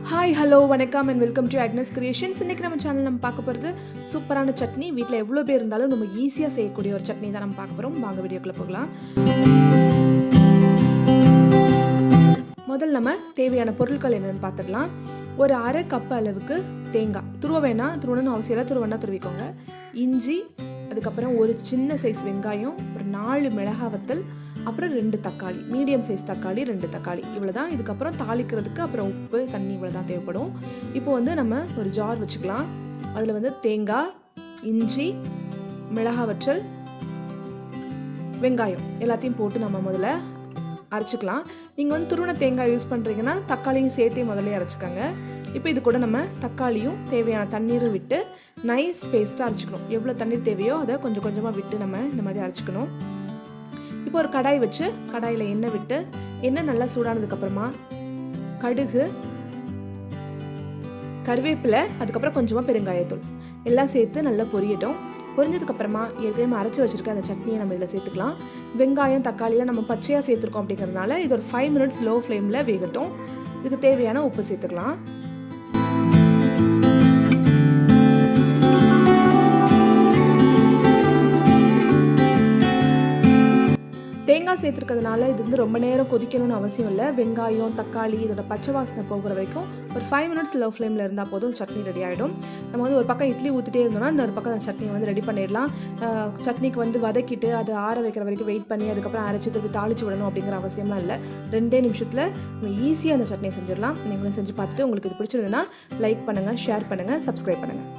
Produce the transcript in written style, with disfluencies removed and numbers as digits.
Hi hello வணக்கம் and welcome to Agnes creations. இன்றைக்கி நம்ம சேனல் நம்ம பார்க்க போகிறது சூப்பரான சட்னி. வீட்டில் எவ்வளோ பேர் இருந்தாலும் நம்ம ஈஸியாக செய்யக்கூடிய ஒரு சட்னி தான் நம்ம பார்க்க போகிறோம். வாங்க வீடியோக்குள்ளே போகலாம். முதல்ல நம்ம தேவையான பொருட்கள் என்னென்னு பார்த்துடலாம். ஒரு அரை கப் அளவுக்கு தேங்காய், துருவணும்னு அவசியம் இல்லை, துருவனா துருவிக்கோங்க. இஞ்சி, அதுக்கப்புறம் ஒரு சின்ன சைஸ் வெங்காயம், ஒரு 4 மிளகாய் வத்தல், அப்புறம் 2 தக்காளி, மீடியம் சைஸ் தக்காளி 2 தக்காளி, இவ்வளோ தான். இதுக்கப்புறம் தாளிக்கிறதுக்கு அப்புறம் உப்பு, தண்ணி இவ்வளோ தான் தேவைப்படும். இப்போ நம்ம ஒரு ஜார் வச்சுக்கலாம். அதில் தேங்காய், இஞ்சி, மிளகாய் வற்றல், வெங்காயம் எல்லாத்தையும் போட்டு நம்ம முதல்ல அரைச்சிக்கலாம். நீங்கள் துருவன தேங்காய் யூஸ் பண்ணுறீங்கன்னா தக்காளியும் சேர்த்தே முதல்ல அரைச்சிக்கோங்க. இப்போ இது கூட நம்ம தக்காளியும் தேவையான தண்ணீரும் விட்டு நைஸ் பேஸ்ட்டாக அரைச்சிக்கணும். எவ்வளோ தண்ணீர் தேவையோ அதை கொஞ்சம் கொஞ்சமாக விட்டு நம்ம இந்த மாதிரி அரைச்சிக்கணும். இப்போ ஒரு கடாய் வச்சு கடாயில் எண்ணெய் விட்டு எண்ணெய் நல்லா சூடானதுக்கப்புறமா கடுகு, கருவேப்பிலை, அதுக்கப்புறம் கொஞ்சமாக பெருங்காயத்தூள் எல்லாம் சேர்த்து நல்லா பொரியட்டும். பொரிஞ்சதுக்கப்புறமா ஏற்கனவே அரைச்சி வச்சுருக்க அந்த சட்னியை நம்ம இதில் சேர்த்துக்கலாம். வெங்காயம், தக்காளியில் நம்ம பச்சையாக சேர்த்துருக்கோம் அப்படிங்கிறதுனால இது ஒரு 5 மினிட்ஸ் லோ ஃப்ளேமில் வேகட்டும். இதுக்கு தேவையான உப்பு சேர்த்துக்கலாம். தேங்காய் சேர்த்துருக்கிறதுனால இது ரொம்ப நேரம் கொதிக்கணும்னு அவசியம் இல்லை. வெங்காயம், தக்காளி இதோட பச்சை வாசனை போகிற வரைக்கும் ஒரு 5 மினிட்ஸ் லோ ஃப்ளேமில் இருந்தால் போதும், சட்னி ரெடி ஆகிடும். நம்ம ஒரு பக்கம் இட்லி ஊற்றிட்டே இருந்தோம்னா இன்னொரு பக்கம் அந்த சட்னியை ரெடி பண்ணிடலாம். சட்னிக்கு வதக்கிட்டு அது ஆற வைக்கிற வரைக்கும் வெயிட் பண்ணி அதுக்கப்புறம் அரைச்சி திருப்பி தாளிச்சு விடணும் அப்படிங்கிற அவசியம்லாம் இல்லை. 2 நிமிஷத்தில் நம்ம ஈஸியாக அந்த சட்னியை செஞ்சிடலாம். நீங்களும் செஞ்சு பார்த்துட்டு உங்களுக்கு இது பிடிச்சிருந்ததுன்னா லைக் பண்ணுங்கள், ஷேர் பண்ணுங்கள், சப்ஸ்கிரைப் பண்ணுங்கள்.